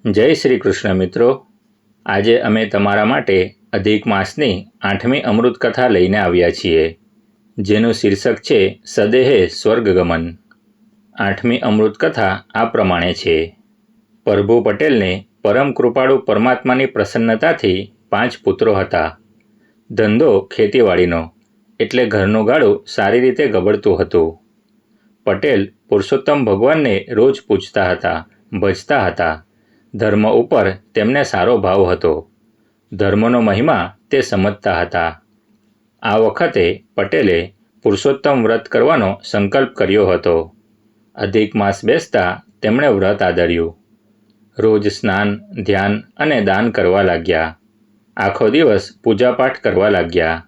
જય શ્રી કૃષ્ણ મિત્રો। આજે અમે તમારા માટે અધિક માસની 8મી અમૃત કથા લઈને આવ્યા છીએ, જેનું શીર્ષક છે સદેહે સ્વર્ગગમન। 8મી અમૃત કથા આ પ્રમાણે છે। પ્રભુ પટેલને પરમ કૃપાળુ પરમાત્માની પ્રસન્નતાથી 5 પુત્રો હતા। ધંધો ખેતીવાડીનો, એટલે ઘરનું ગાડું સારી રીતે ગબડતું હતું। પટેલ પુરુષોત્તમ ભગવાનને રોજ પૂજતા હતા, ભજતા હતા। ધર્મ ઉપર તેમને સારો ભાવ હતો। ધર્મનો મહિમા તે સમજતા હતા। આ વખતે પટેલે પુરુષોત્તમ વ્રત કરવાનો સંકલ્પ કર્યો હતો। અધિક માસ બેસતા તેમણે વ્રત આદર્યું। રોજ સ્નાન, ધ્યાન અને દાન કરવા લાગ્યા। આખો દિવસ પૂજાપાઠ કરવા લાગ્યા।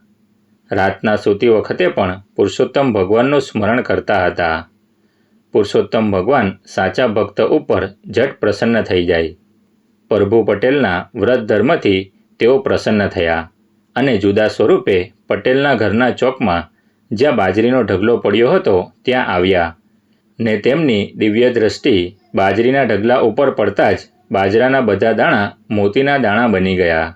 રાતના સૂતી વખતે પણ પુરુષોત્તમ ભગવાનનું સ્મરણ કરતા હતા। પુરુષોત્તમ ભગવાન સાચા ભક્ત ઉપર ઝટ પ્રસન્ન થઈ જાય। પ્રભુ પટેલના વ્રત ધર્મથી તેઓ પ્રસન્ન થયા અને જુદા સ્વરૂપે પટેલના ઘરના ચોકમાં જ્યાં બાજરીનો ઢગલો પડ્યો હતો ત્યાં આવ્યા ને તેમની દિવ્ય દ્રષ્ટિ બાજરીના ઢગલા ઉપર પડતા જ બાજરાના બધા દાણા મોતીના દાણા બની ગયા।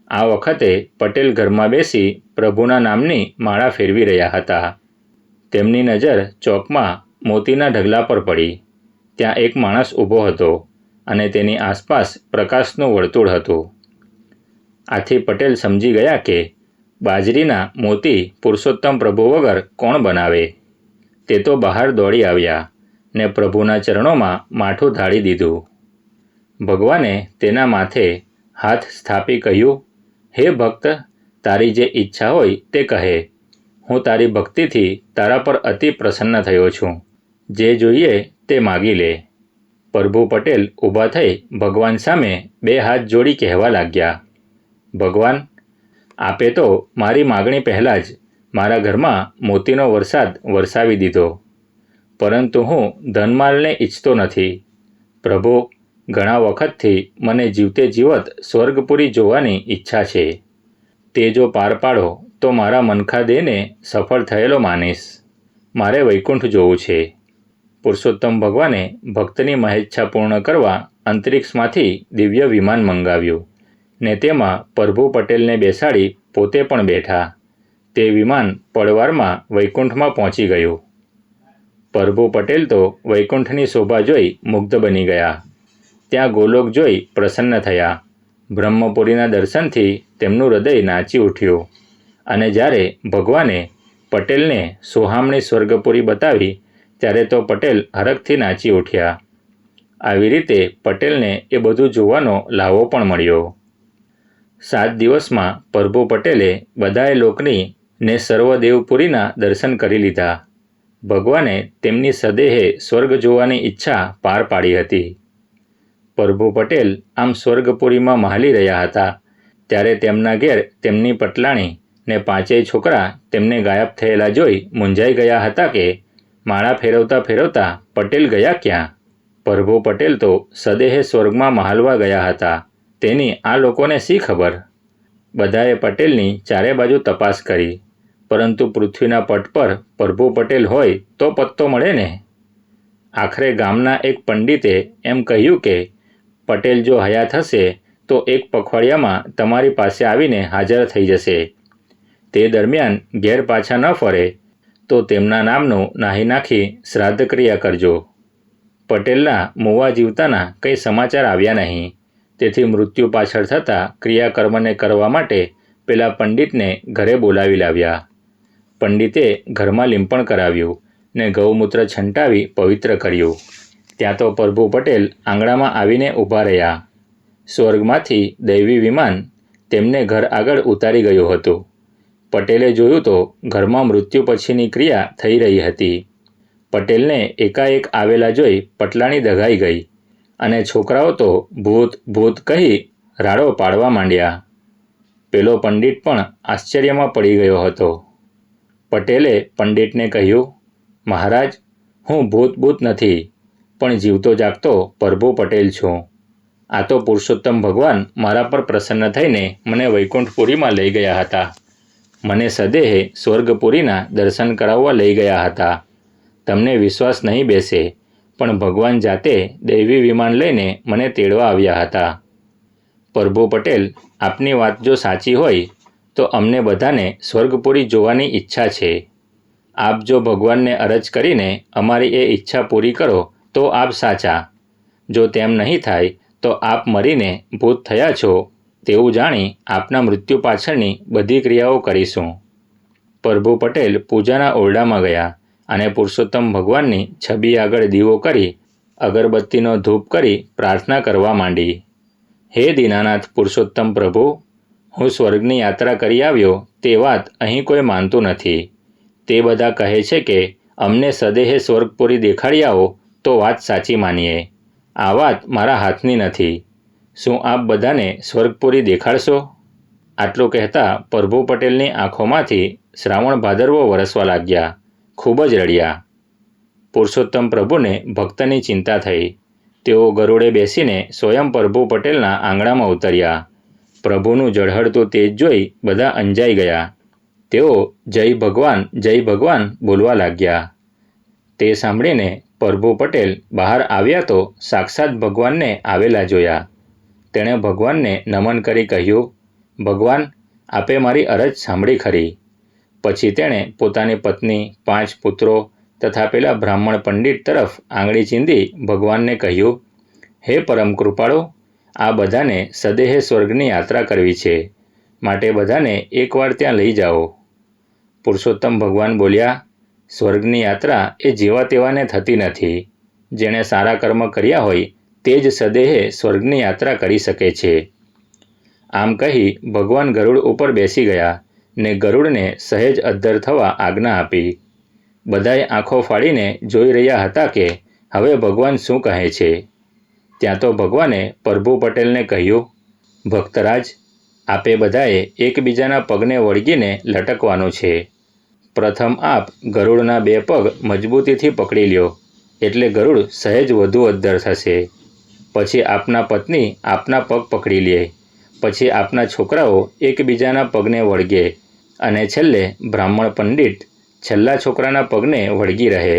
આ વખતે પટેલ ઘરમાં બેસી પ્રભુના નામની માળા ફેરવી રહ્યા હતા। તેમની નજર ચોકમાં મોતીના ઢગલા પર પડી। ત્યાં એક માણસ ઊભો હતો અને તેની આસપાસ પ્રકાશનું વર્તુળ હતું। આથી પટેલ સમજી ગયા કે બાજરીના મોતી પુરુષોત્તમ પ્રભુ વગર કોણ બનાવે। તે તો બહાર દોડી આવ્યા ને પ્રભુના ચરણોમાં માથું ઢાળી દીધું। ભગવાને તેના માથે હાથ સ્થાપી કહ્યું, હે ભક્ત, તારી જે ઈચ્છા હોય તે કહે। હું તારી ભક્તિથી તારા પર અતિ પ્રસન્ન થયો છું। જે જોઈએ તે માગી લે। પ્રભુ પટેલ ઊભા થઈ ભગવાન સામે 2 હાથ જોડી કહેવા લાગ્યા, ભગવાન, આપે તો મારી માગણી પહેલાં જ મારા ઘરમાં મોતીનો વરસાદ વરસાવી દીધો, પરંતુ હું ધનમાલને ઈચ્છતો નથી। પ્રભુ, ઘણા વખતથી મને જીવતે જીવત સ્વર્ગપુરી જોવાની ઈચ્છા છે। તે જો પાર પાડો તો મારા મનખા દેહને સફળ થયેલો માનીશ। મારે વૈકુંઠ જોવું છે। પુરુષોત્તમ ભગવાને ભક્તની મહેચ્છા પૂર્ણ કરવા અંતરિક્ષમાંથી દિવ્ય વિમાન મંગાવ્યું ને તેમાં પ્રભુ પટેલને બેસાડી પોતે પણ બેઠા। તે વિમાન પળવારમાં વૈકુંઠમાં પહોંચી ગયું। પ્રભુ પટેલ તો વૈકુંઠની શોભા જોઈ મુગ્ધ બની ગયા। ત્યાં ગોલોક જોઈ પ્રસન્ન થયા। બ્રહ્મપુરીના દર્શનથી તેમનું હૃદય નાચી ઉઠ્યું અને જ્યારે ભગવાને પટેલને સોહામણી સ્વર્ગપુરી બતાવી ત્યારે તો પટેલ હરખથી નાચી ઉઠ્યા। આવી રીતે પટેલને એ બધું જોવાનો લાવો પણ મળ્યો। 7 દિવસમાં પ્રભુ પટેલે બધાય લોકની ને સર્વદેવપુરીના દર્શન કરી લીધા। ભગવાને તેમની સદેહે સ્વર્ગ જોવાની ઈચ્છા પાર પાડી હતી। પ્રભુ પટેલ આમ સ્વર્ગપુરીમાં મહાલી રહ્યા હતા ત્યારે તેમના ઘેર તેમની પટલાણી ને 5 છોકરા તેમને ગાયબ થયેલા જોઈ મૂંઝાઈ ગયા હતા કે માળા ફેરવતા ફેરવતા પટેલ ગયા ક્યાં? પ્રભુ પટેલ તો સદેહે સ્વર્ગમાં મહાલવા ગયા હતા, તેની આ લોકોને શી ખબર? બધાએ પટેલની ચારે બાજુ તપાસ કરી, પરંતુ પૃથ્વીના પટ પર પ્રભુ પટેલ હોય તો પત્તો મળે ને। આખરે ગામના એક પંડિતે એમ કહ્યું કે પટેલ જો હયાત હશે તો 1 પખવાડિયામાં તમારી પાસે આવીને હાજર થઈ જશે। તે દરમિયાન ઘેર પાછા ન ફરે તો તેમના નામનું નાહી નાખી શ્રાદ્ધ ક્રિયા કરજો। પટેલના મુવા જીવતાના કંઈ સમાચાર આવ્યા નહીં, તેથી મૃત્યુ પાછળ થતા ક્રિયાકર્મને કરવા માટે પેલા પંડિતને ઘરે બોલાવી લાવ્યા। પંડિતે ઘરમાં લીંપણ કરાવ્યું ને ગૌમૂત્ર છંટાવી પવિત્ર કર્યું। ત્યાં તો પ્રભુ પટેલ આંગણામાં આવીને ઊભા રહ્યા। સ્વર્ગમાંથી દૈવી વિમાન તેમને ઘર આગળ ઉતારી ગયું હતું। પટેલે જોયું તો ઘરમાં મૃત્યુ પછીની ક્રિયા થઈ રહી હતી। પટેલને એકાએક આવેલા જોઈ પટલાણી દગાઈ ગઈ અને છોકરાઓ તો ભૂત ભૂત કહી રાડો પાડવા માંડ્યા। પેલો પંડિત પણ આશ્ચર્યમાં પડી ગયો હતો। પટેલે પંડિતને કહ્યું, મહારાજ, હું ભૂત નથી, પણ જીવતો જાગતો પ્રભુ પટેલ છું। આ તો પુરુષોત્તમ ભગવાન મારા પર પ્રસન્ન થઈને મને વૈકુંઠપુરીમાં લઈ ગયા હતા। મને સદેહે સ્વર્ગપુરીના દર્શન કરાવવા લઈ ગયા હતા। તમને વિશ્વાસ નહીં બેસે, પણ ભગવાન જાતે દૈવી વિમાન લઈને મને તેડવા આવ્યા હતા. પ્રભુ પટેલ, આપની વાત જો સાચી હોય તો અમને બધાને સ્વર્ગપુરી જોવાની ઈચ્છા છે. આપ જો ભગવાનને અરજ કરીને અમારી એ ઈચ્છા પૂરી કરો તો આપ સાચા. જો તેમ નહીં થાય તો આપ મરીને ભૂત થયા છો તેવું જાણી આપના મૃત્યુ પાછળની બધી ક્રિયાઓ કરીશું. પ્રભુ પટેલ પૂજાના ઓરડામાં ગયા અને પુરુષોત્તમ ભગવાનની છબી આગળ દીવો કરી અગરબત્તીનો ધૂપ કરી પ્રાર્થના કરવા માંડી. હે દીનાનાથ પુરુષોત્તમ પ્રભુ, હું સ્વર્ગની યાત્રા કરી આવ્યો તે વાત અહીં કોઈ માનતું નથી. તે બધા કહે છે કે અમને સદેહે સ્વર્ગપુરી દેખાડી આવો તો વાત સાચી માનીએ. આ વાત મારા હાથની નથી. શું આપ બધાને સ્વર્ગપુરી દેખાડશો? આટલું કહેતા પ્રભુ પટેલની આંખોમાંથી શ્રાવણ ભાદરવો વરસવા લાગ્યા. ખૂબ જ રડ્યા. પુરુષોત્તમ પ્રભુને ભક્તની ચિંતા થઈ. તેઓ ગરુડે બેસીને સ્વયં પ્રભુ પટેલના આંગણામાં ઉતર્યા. પ્રભુનું ઝળહળતું તેજ જોઈ બધા અંજાઈ ગયા. તેઓ જય ભગવાન બોલવા લાગ્યા. તે સાંભળીને પ્રભુ પટેલ બહાર આવ્યા તો સાક્ષાત ભગવાનને આવેલા જોયા. તેણે ભગવાનને નમન કરી કહ્યું, ભગવાન, આપે મારી અરજ સાંભળી ખરી. પછી તેણે પોતાની પત્ની, 5 પુત્રો તથા પેલા બ્રાહ્મણ પંડિત તરફ આંગળી ચીંધી ભગવાનને કહ્યું, હે પરમ કૃપાળુ, આ બધાને સદેહે સ્વર્ગની યાત્રા કરવી છે, માટે બધાને એકવાર ત્યાં લઈ જાઓ. પુરુષોત્તમ ભગવાન બોલ્યા, સ્વર્ગની યાત્રા એ જેવા તેવાને થતી નથી. જેણે સારા કર્મ કર્યા હોય તે જ સદેહે સ્વર્ગની યાત્રા કરી શકે છે. આમ કહી ભગવાન ગરુડ ઉપર બેસી ગયા ને ગરુડને સહેજ અદ્ધર થવા આજ્ઞા આપી. બધાએ આંખો ફાડીને જોઈ રહ્યા હતા કે હવે ભગવાન શું કહે છે. ત્યાં તો ભગવાને પ્રભુ પટેલને કહ્યું, ભક્તરાજ, આપે બધાએ એકબીજાના પગને વળગીને લટકવાનું છે. પ્રથમ આપ ગરુડના 2 પગ મજબૂતીથી પકડી લ્યો એટલે ગરુડ સહેજ વધુ અદ્ધર થશે. પછી આપના પત્ની આપના પગ પકડી લે. પછી આપના છોકરાઓ એકબીજાના પગને વળગે અને છેલ્લે બ્રાહ્મણ પંડિત છેલ્લા છોકરાના પગને વળગી રહે.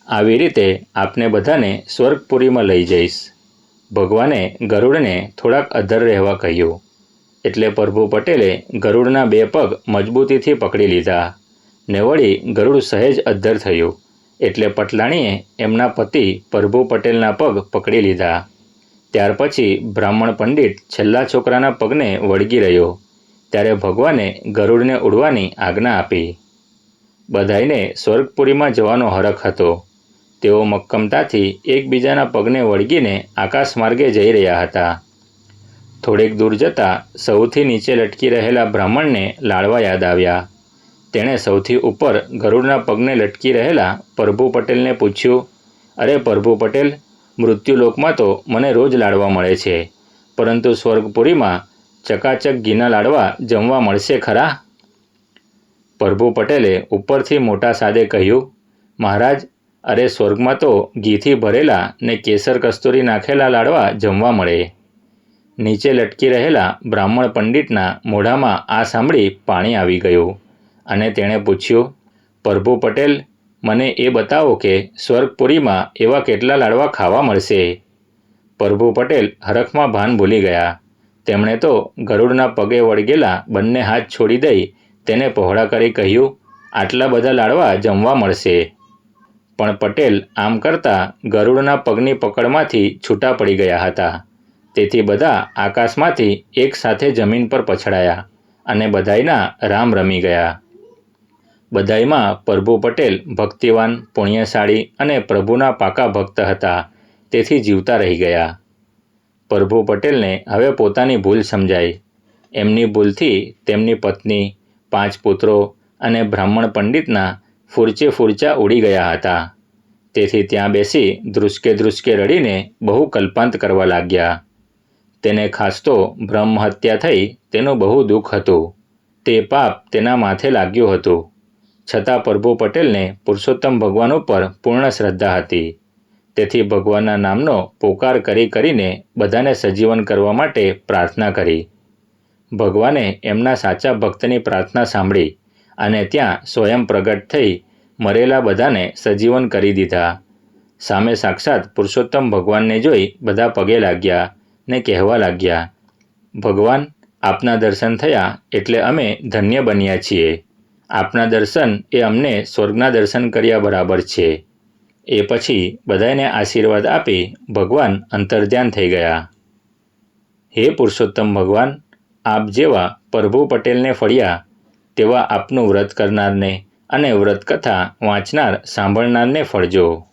આવી રીતે આપને બધાને સ્વર્ગપુરીમાં લઈ જઈશ. ભગવાને ગરુડને થોડાક અદ્ધર રહેવા કહ્યું. એટલે પ્રભુ પટેલે ગરુડના 2 પગ મજબૂતીથી પકડી લીધા ને વળી ગરુડ સહેજ અદ્ધર થયું એટલે પટલાણીએ એમના પતિ પ્રભુ પટેલના પગ પકડી લીધા. ત્યાર પછી બ્રાહ્મણ પંડિત છેલ્લા છોકરાના પગને વળગી રહ્યો. ત્યારે ભગવાને ગરુડને ઉડવાની આજ્ઞા આપી. બધાયને સ્વર્ગપુરીમાં જવાનો હરખ હતો. તેઓ મક્કમતાથી એકબીજાના પગને વળગીને આકાશ માર્ગે જઈ રહ્યા હતા. થોડેક દૂર જતાં સૌથી નીચે લટકી રહેલા બ્રાહ્મણને લાડવા યાદ આવ્યા. તેણે સૌથી ઉપર ગરુડના પગને લટકી રહેલા પ્રભુ પટેલને પૂછ્યું, અરે પ્રભુ પટેલ, મૃત્યુલોકમાં તો મને રોજ લાડવા મળે છે, પરંતુ સ્વર્ગપુરીમાં ચકાચક ઘીના લાડવા જમવા મળશે ખરા? પ્રભુ પટેલે ઉપરથી મોટા સાદે કહ્યું, મહારાજ, અરે સ્વર્ગમાં તો ઘીથી ભરેલા ને કેસર કસ્તુરી નાખેલા લાડવા જમવા મળે. નીચે લટકી રહેલા બ્રાહ્મણ પંડિતના મોઢામાં આ સાંભળી પાણી આવી ગયું અને તેણે પૂછ્યું, પ્રભુ પટેલ, મને એ બતાવો કે સ્વર્ગપુરીમાં એવા કેટલા લાડવા ખાવા મળશે. પ્રભુ પટેલ હરખમાં ભાન ભૂલી ગયા. તેમણે તો ગરુડના પગે વળગેલા બંને હાથ છોડી દઈ તેને પહોળા કરી કહ્યું, આટલા બધા લાડવા જમવા મળશે. પણ પટેલ આમ કરતાં ગરુડના પગની પકડમાંથી છૂટા પડી ગયા હતા. તેથી બધા આકાશમાંથી એક સાથે જમીન પર પછડાયા અને બધાયના રામ રમી ગયા. બધાયમાં પ્રભુ પટેલ ભક્તિવાન, પુણ્યશાળી અને પ્રભુના પાકા ભક્ત હતા, તેથી જીવતા રહી ગયા. પ્રભુ પટેલને હવે પોતાની ભૂલ સમજાઈ. એમની ભૂલથી તેમની પત્ની, 5 પુત્રો અને બ્રાહ્મણ પંડિતના ફૂરચે ફૂરચા ઉડી ગયા હતા. તેથી ત્યાં બેસી ધ્રુસકે રડીને બહુ કલ્પાંત કરવા લાગ્યા. તેને ખાસ તો બ્રહ્મ હત્યા થઈ તેનું બહુ દુઃખ હતું. તે પાપ તેના માથે લાગ્યું હતું. છતાં પ્રભુ પટેલને પુરુષોત્તમ ભગવાન ઉપર પૂર્ણ શ્રદ્ધા હતી. તેથી ભગવાનના નામનો પોકાર કરીને બધાને સજીવન કરવા માટે પ્રાર્થના કરી. ભગવાને એમના સાચા ભક્તની પ્રાર્થના સાંભળી અને ત્યાં સ્વયં પ્રગટ થઈ મરેલા બધાને સજીવન કરી દીધા. સામે સાક્ષાત પુરુષોત્તમ ભગવાનને જોઈ બધા પગે લાગ્યા ને કહેવા લાગ્યા, ભગવાન, આપના દર્શન થયા એટલે અમે ધન્ય બન્યા છીએ. આપના દર્શન એ અમને સ્વર્ગના દર્શન કર્યા બરાબર છે. એ પછી બધાને આશીર્વાદ આપી ભગવાન અંતર્ધ્યાન થઈ ગયા. હે પુરુષોત્તમ ભગવાન, આપ જેવા પ્રભુ પટેલને ફળ્યા તેવા આપનું વ્રત કરનારને અને વ્રત કથા વાંચનાર સાંભળનારને ફળજો.